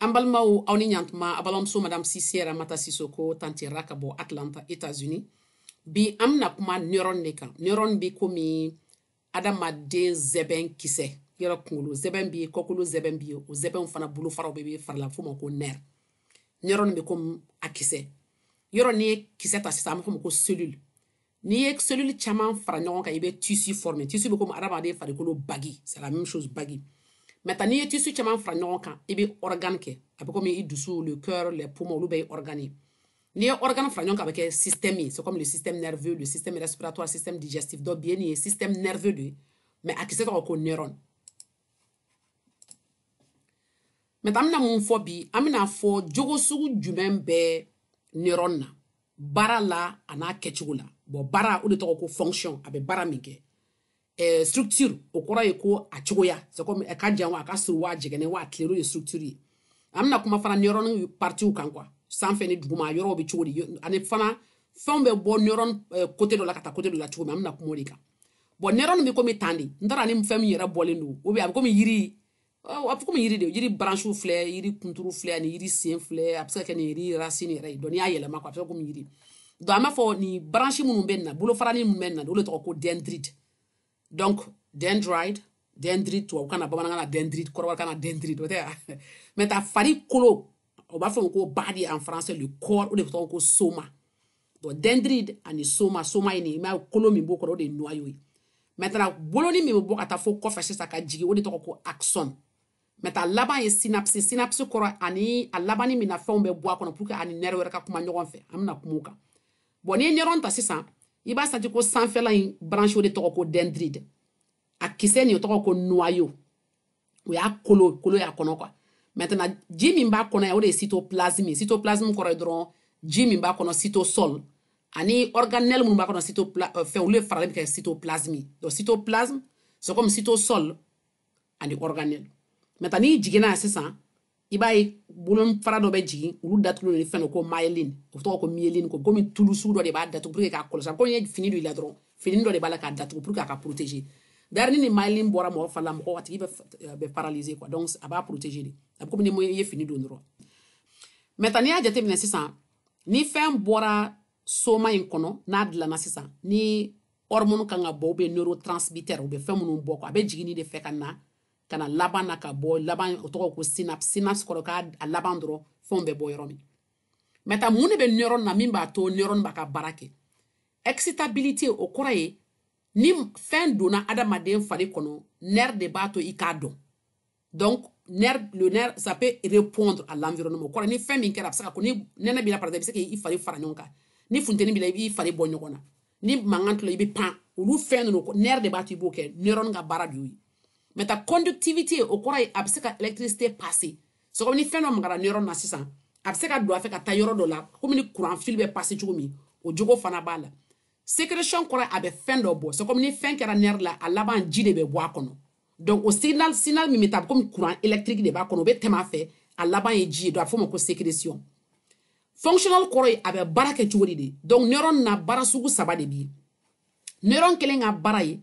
Ambalma ou auni nyantma abalom so Madame Sisiera Mata Sissoko tanti rakabo Atlanta, États-Unis. Bi amna kuma neuron neka. Neuron bi komi adamaden zeben kise. Yero kungulu zeben bi kokulu zeben bi o zeben fana bulu faro bebe farla fuma ko ner. Neuron bi kom akise. Yero ni kise ta sisa ko cellule. Ni ek cellule chaman fara ɲɔgɔn kan ibe tissu formé. Tissu bi kom adamaden farikolo bagi. C'est la même chose bagi. Maintenant, ni tissu chaman fara ɲɔgɔn kan ibe organe ke. Abe comme i dusu, le cœur, les poumons, olu be organe. Ni organe fara ɲɔgɔn kan abe ke système. C'est comme le système nerveux, le système respiratoire, le système digestif. Donc bien ni système nerveux de mais akise to ko neuron. Maintenant, amna mun fo bi, amna fo jogo sugu jumɛn bɛ neuron na. Bara la ana kɛcogo la. Bon bara o de tɔgɔ ko fonction, abe bara min kɛ. Structure o kɔrɔ ye ko a cogoya. C'est comme a ka jan wa a ka suru wa jɛgɛnɛ wa a tilero ye structure ye. Amna kuma fana neuron parties kan quoi. Sanfɛ ni duguma yɔrɔ bɛ cogo di. Ani fana fɛnw bɛ bɔ neuron côté dɔ la ka taa côté dɔ la cogo min amna kuma o de kan. Bon neuron mi komi tandi. Ndara ni fɛn min yɛrɛ bɔlen do. O bi a bɛ komi yiri. A bɛ komi yiri de. Yiri branche filɛ, yiri kunturu filɛ, ani yiri sen filɛ, a bɛ se ka kɛ ni yiri racine yɛrɛ ye. Donc n'i y'a yɛlɛma quoi a bɛ se komi yiri. Donc an b'a fɔ ni branche minnu bɛ nin na, bolofarani minnu bɛ nin na, o de tɔgɔ ko dendrite. Donc dendrite, tubabukan na bamanankan na dendrite, kɔrɔbɔrɔkan na dendrite, o tɛ ya. Mais ta fari kolo, on b'a fɔ ko body en français, le corps, o de tɔgɔ ko soma. Donc dendrite ani soma ye nin, mais kolo min b'o kɔrɔ o de ye noyau ye. Maintenant boloni min bɛ bɔ ka taa fo kɔfɛ sisan ka jigin o de tɔgɔ ko axone. Maintenant laban ye synapse kɔrɔ ani a labani min na fɛnw bɛ bɔ a kɔnɔ pour que ani nerf wɛrɛ ka kuma ɲɔgɔn fɛ. An bɛna kuma o kan. Bon ni ye neuron ta sisan, i b'a senti ko sanfɛla in branche o de tɔgɔ ko dendrite. A kisɛ nin o tɔgɔ ko noyau. O y'a kolo y'a kɔnɔ quoi. Maintenant ji min b'a kɔnɔ o de ye cytoplasme. Cytoplasme kɔrɔ ye dɔrɔn ji min b'a kɔnɔ cytosol. Ani organelle mun b'a kɔnɔ fɛn olu ye faralen bɛ kɛ cytoplasme. Donc cytoplasme c'est comme cytosol ani organelle. Maintenant ni jiginna sisan i b'a ye bolon fara dɔ bɛ jigin olu datugulen ni fɛn dɔ ko myéline. O tɔgɔ ko myéline ko komi tulu sugu dɔ de b'a datugu pour que k'a kɔlɔsi. Ko ye fini don i la dɔrɔn fini dɔ de b'a la k'a datugu pour que a ka protéger. D'ailleurs ni myéline bɔra mɔgɔ fari la mɔgɔ a tigi bɛ paralyser quoi. Donc a b'a protéger de. A bɛ komi ni i ye fini don dɔrɔn. Maintenant n'i y'a jateminɛ sisan ni fɛn bɔra soma in kɔnɔ n'a dilanna sisan ni hormone kan ka bɔ ou bien neurotransmitter ou bien fɛn minnu bɔ quoi a bɛ jigin de fɛ ka na laban na ka bɔ laban o tɔgɔ ko synapse kɔrɔ k'a laban dɔrɔn fɛnw bɛ bɔ yɔrɔ min. Maintenant mun de bɛ neuron na min b'a to neuron b'a ka baara kɛ. Excitabilité o kɔrɔ ye ni fɛn donna adamaden fari kɔnɔ nerf de b'a to i k'a dɔn. Donc le nerf ça peut répondre à l'environnement. O kɔrɔ ni fɛn min kɛra a bɛ se ka ko ni nɛnɛ b'i la par exemple i bɛ se k'i fari fara ɲɔgɔn kan. Ni funteni b'i la i b'i fari bɔ ɲɔgɔn na. Ni mankan tula i bɛ pan. Olu fɛn ninnu nerf de b'a to i b'o kɛ. Neuron ka baara de y'o ye. Mais ta conductivité o kɔrɔ ye a bɛ se ka électricité passer. C'est comme ni fɛn dɔ magara neuron na sisan a bɛ se ka don a fɛ ka taa yɔrɔ dɔ la comme ni courant fil bɛ passer cogo min o jogo fana b'a la. Sécrétion kɔrɔ a bɛ fɛn dɔ bɔ. C'est comme ni fɛn kɛra nerf la a laban ji de bɛ bɔ a kɔnɔ. Donc o signal min bɛ taa comme courant électrique de b'a kɔnɔ o bɛ tɛmɛ a fɛ a laban ye ji ye donc a bɛ f'o ma ko sécrétion. Functional kɔrɔ ye a bɛ baara kɛ cogo de. Donc neuron na baara sugu saba de bi. Neuron kelen ka baara ye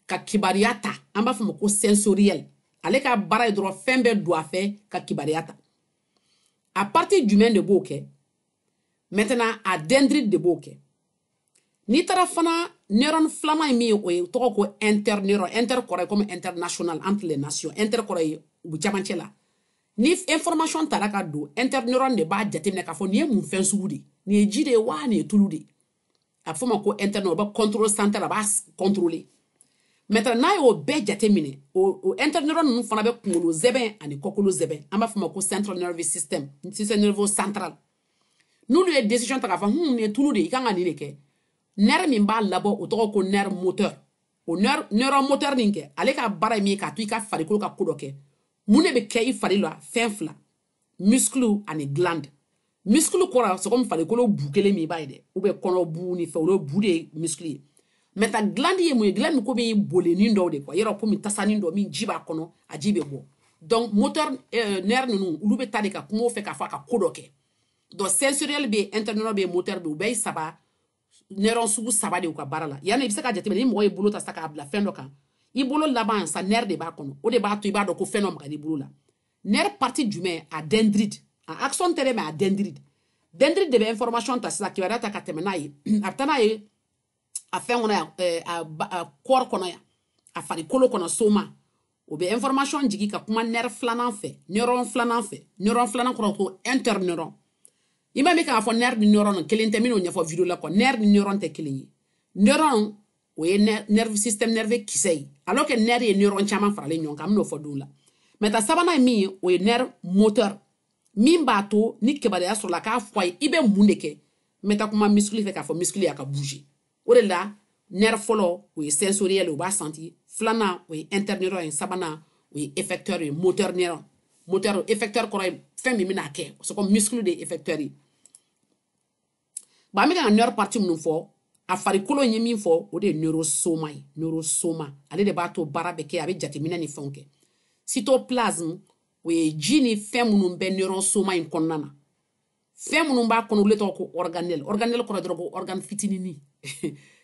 ka kibariya ta an b'a fɔ ma ko sensoriel. Ale ka baara ye dɔrɔn fɛn bɛ don a fɛ ka kibariya ta. A partir jumɛn de b'o kɛ? Maintenant a dendrite de b'o kɛ. N'i taara fana neuron filanan min ye o ye tɔgɔ ko interneuron. Inter kɔrɔ ye comme international entre les nations. Inter kɔrɔ ye u camancɛ la. Ni information tara ka don interneuron de b'a jateminɛ k'a fɔ nin ye mun fɛn sugu de. Nin ye ji de ye wa nin ye tulu de. A bɛ fɔ ma ko interneuron o bɛ contrôle central a b'a contrôler. Maintenant n'a y'o bɛɛ jateminɛ o interneuron ninnu fana bɛ kunkolo zɛbɛn ani kɔkolo zɛbɛn an b'a fɔ ma ko central nervous system système nerveux central. N'olu ye décision ta k'a fɔ nin ye tulu de i kan ka nin de kɛ. Nerf min b'a labɔ o tɔgɔ ko nerf moteur. O neuron moteur nin kɛ ale ka baara ye min ye k'a to i ka farikolo ka ko dɔ kɛ. Mun de bɛ kɛ i fari la fɛn fila muscle ani glande. Muscle kɔrɔ c'est comme farikolo bu kelen min b'a ye dɛ ou bien kɔnɔ bu ni fɛ olu bu de ye muscle ye. Maintenant glande ye mun ye glande ko bɛ bolenin dɔw de quoi yɔrɔ komi tasanin dɔ min ji b'a kɔnɔ a ji bɛ bɔ. Donc moteur nerf ninnu olu bɛ taa de ka kuma o fɛ k'a fɔ a ka ko dɔ kɛ. Donc sensoriel bɛ yen interneuron bɛ yen moteur bɛ yen u bɛɛ ye saba neuron sugu saba de u ka baara la. Yani i bɛ se ka jateminɛ ni mɔgɔ ye bolo ta sa k'a bila fɛn dɔ kan i bolo laban sa nerf de b'a kɔnɔ o de b'a to i b'a dɔn ko fɛn dɔ maga n'i bolo la. nerf partie jumɛn a dendrite a axon tɛ dɛ mais a dendrite dendrite de bɛ information ta sisan kibaruya ta ka tɛmɛ n'a ye a bɛ taa n'a ye a fɛn kɔnɔ yan a kɔɔri kɔnɔ yan a farikolo kɔnɔ soma o bɛ information jigi ka kuma nerf filanan fɛ neuron filanan fɛ neuron filanan kɔrɔ ko interneuron i b'a min k'a fɔ nerf ni neuron kelen tɛ minnu ɲɛfɔ video la kɔ nerf ni neuron tɛ kelen ye neuron o ye nerve système nerveux kisɛ ye alors que nerf ye neuron caman faralen ɲɔgɔn kan an bɛn'o fɔ don la mais ta sabanan ye min ye o ye nerf moteur min b'a to ni kibaruya sɔrɔla k'a fɔ a ye i bɛ mun de kɛ n bɛ taa kuma muscle fɛ k'a fɔ muscle y'a ka bouger o de la nerf fɔlɔ o ye sensoriel o b'a senti filanan o ye interneuron ye sabanan o ye effecteur ye moteur neuron moteur effecteur kɔrɔ ye fɛn min bɛna kɛ c'est comme muscle de effecteur ye bon an bɛ ka nerf partie minnu fɔ a farikolo ye min fɔ o de ye neurosoma ye neurosoma ale de b'a to baara bɛ kɛ a bɛ jateminɛ ni fɛnw kɛ cytoplasme o ye ji ni fɛn minnu bɛ neurosoma in kɔnɔna na fɛn minnu b'a kɔnɔ olu tɔgɔ ko organelle organelle kɔrɔ dɔrɔn ko organe fitinini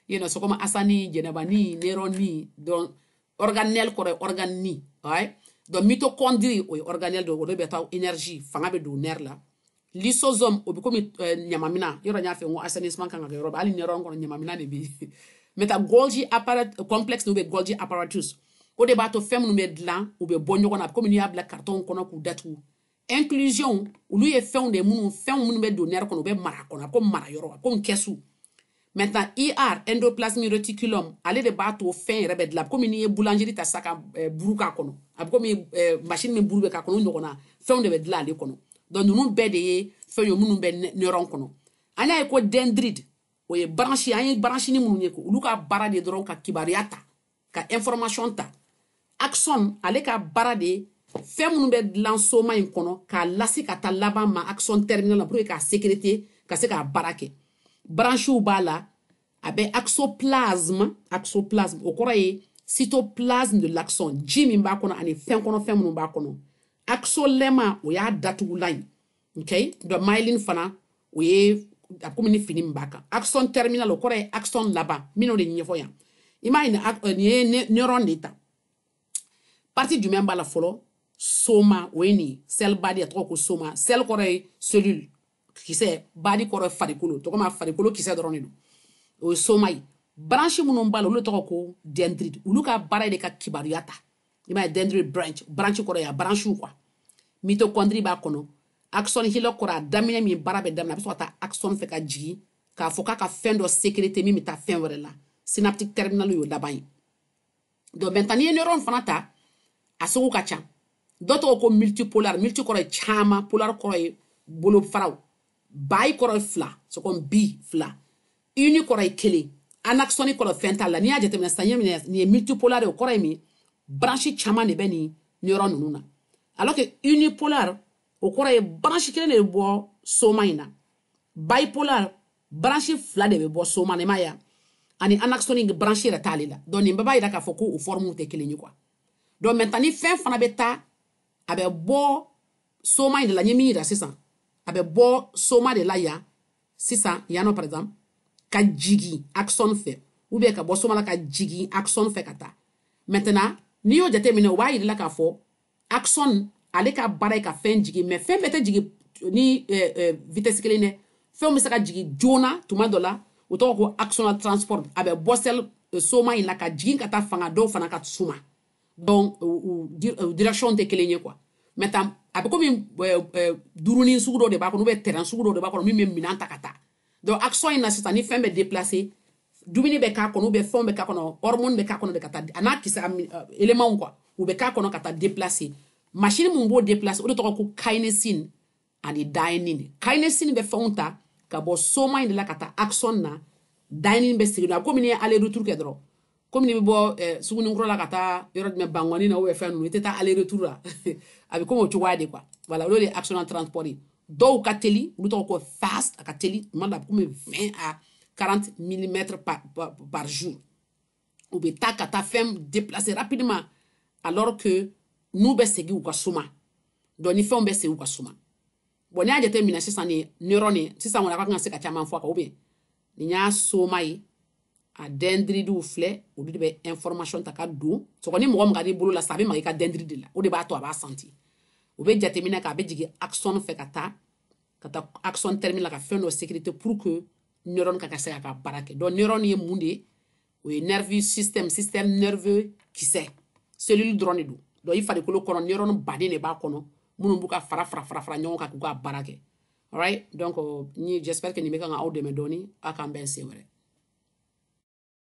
you know, c'est comme asani jɛnɛbani neuroni donc organelle kɔrɔ organe ouais donc mitochondrie o ye organelle de o de bɛ taa énergie fanga bɛ don nerf la lysosome o bɛ komi ɲamamina yɔrɔ n y'a fɛ n ko assainissement kan ka kɛ yɔrɔ bɛ hali neuron kɔnɔ ɲamamina de bɛ mais ta Golgi complexe n'o bɛ Golgi apparatus o de b'a to fɛn minnu bɛ dilan u bɛ bɔ ɲɔgɔn na komi n'i y'a bila carton kɔnɔ k'u datugu inclusion olu ye fɛnw de fɛn minnu bɛ don nerf kɔnɔ u bɛ mara kɔnɔ a ko mara yɔrɔ a ko kɛsu maintenant IR endoplasmic reticulum ale de b'a to fɛn yɛrɛ bɛ dilan komi n'i ye boulangerie ta sa ka buru k'a kɔnɔ a bɛ komi machine min buru bɛ k'a kɔnɔ o ɲɔgɔnna fɛnw de bɛ dilan ale kɔnɔ donc ninnu bɛɛ de ye fɛn ye minnu bɛ neuron kɔnɔ an y'a ye ko dendrite o ye branche an ye branche ni minnu ye ko olu ka baara de dɔrɔn ka kibaruya ta ka information ta axon ale ka baara de fɛn minnu bɛ dilan soma in kɔnɔ k'a lase ka taa laban ma axon terminal la pour que k'a sécréter ka se k'a baara kɛ branchew b'a la a bɛ axoplasme o kɔrɔ ye cytoplasme de l'axon ji min b'a kɔnɔ ani fɛn kɔnɔ fɛn minnu b'a kɔnɔ axolema o y'a datugulan ye okay donc myelin fana o ye a komi ni fini min b'a kan axon terminal o kɔrɔ ye axon laban minnu de ɲɛfɔ yan i m'a ye nin ye neuron de ta partie jumɛn b'a la fɔlɔ soma o ye nin cell body a tɔgɔ ko soma cell kɔrɔ ye cellule kisɛ body kɔrɔ ye farikolo tɔgɔ ma farikolo kisɛ dɔrɔn de don o ye soma ye branche minnu b'a la olu tɔgɔ ko dendrite olu ka baara de ka kibaruya ta i b'a ye dendrite branche kɔrɔ ye a branchew quoi mitochondrie b'a kɔnɔ axon hillock kɔrɔ a daminɛ min baara bɛ daminɛ a bɛ sɔrɔ ka taa axon fɛ ka jigin k'a fɔ k'a ka fɛn dɔ sécréter min bɛ taa fɛn wɛrɛ la synaptic terminal y'o laban ye donc maintenant n'i ye neuron fana ta a sugu ka ca dɔ tɔgɔ ko multipolar kɔrɔ ye caman polar kɔrɔ ye bolo faraw bi kɔrɔ ye fila c'est comme bi fila uni kɔrɔ ye kelen anaxoni kɔrɔ fɛn t'a la n'i y'a jateminɛ sisan nin ye multipolar ye o kɔrɔ ye min branche caman de bɛ nin neuron ninnu na alors que unipolar o kɔrɔ ye branche kelen de bɛ bɔ soma in na bipolar branche fila de bɛ bɔ soma na i m'a ye ani anaxoni branche yɛrɛ t'ale la donc nin bɛɛ b'a jira k'a fɔ ko o forme tɛ kelen ye quoi donc maintenant ni fɛn fana bɛ taa a bɛ bɔ soma in de la n ye min yira sisan a bɛ bɔ soma de la yan sisan yan nɔ par exemple ka jigin axon fɛ ou bien ka bɔ soma la ka jigin axon fɛ ka taa maintenant n'i y'o jateminɛ o b'a yira la k'a fɔ axon ale ka baara ye ka fɛn jigin mais fɛn bɛɛ tɛ jigin ni vitesse kelen dɛ fɛnw bɛ se ka jigin joona tuma dɔ la o tɔgɔ ko axonal transport a bɛ bɔ sel soma in la ka jigin ka taa fanga dɔw fana ka suma donc direction tɛ kelen ye quoi maintenant a bɛ komi durunin sugu dɔ de b'a kɔnɔ ou bien terrain sugu dɔ de b'a kɔnɔ min bɛ minɛn ta ka taa donc axon in na sisan ni fɛn bɛ déplacer dumuni bɛ k'a kɔnɔ ou bien fɛnw bɛ k'a kɔnɔ hormone bɛ k'a kɔnɔ de ka taa a n'a kisɛ éléments quoi u bɛ k'a kɔnɔ ka taa déplacer machine mun b'o déplacer o de tɔgɔ ko kinesin ani dynein kinesin bɛ fɛnw ta ka bɔ soma in de la ka taa axon na dynein bɛ segin a komi ni ye aller retour kɛ dɔrɔn komi ni bɛ bɔ sugunikura la ka taa yɔrɔ jumɛn bangɔni na ou bien fɛn ninnu i tɛ taa aller retour la a bɛ komi o cogoya de quoi voilà olu de ye axonal transport ye dɔw ka teli olu tɔgɔ ko fast a ka teli tuma dɔ la komi 20 à 40 millimètres par jour u bɛ taa ka taa fɛn déplacer rapidement alors que n'u bɛ segin u ka suma donc ni fɛnw bɛ segin u ka suma bon n'i y'a jateminɛ sisan ni neuron ni sisan kɔni a kan ka se ka caman fɔ a kan ou bien nin y'a soma ye a dendridiw filɛ olu de bɛ information ta ka don sɔgɔ ni mɔgɔ min ka d'i bolo la sisan a bɛ maga i ka dendride de la o de b'a to a b'a senti o be jateminɛ k'a be jigin axon fɛ ka taa axon terminal la ka fɛn dɔ sécurité pour que neuron ka se ka baara kɛ donc neuron ye mun de o ye nerveux système nerveux kisɛ cellule dɔrɔn de don donc i farikolo kɔnɔ neuron baden de b'a kɔnɔ minnu b'u ka fara ɲɔgɔn kan k'u ka baara kɛ alright donc j'espère que nin bɛ kan ka aw dɛmɛ dɔɔni a k'an bɛn sen wɛrɛ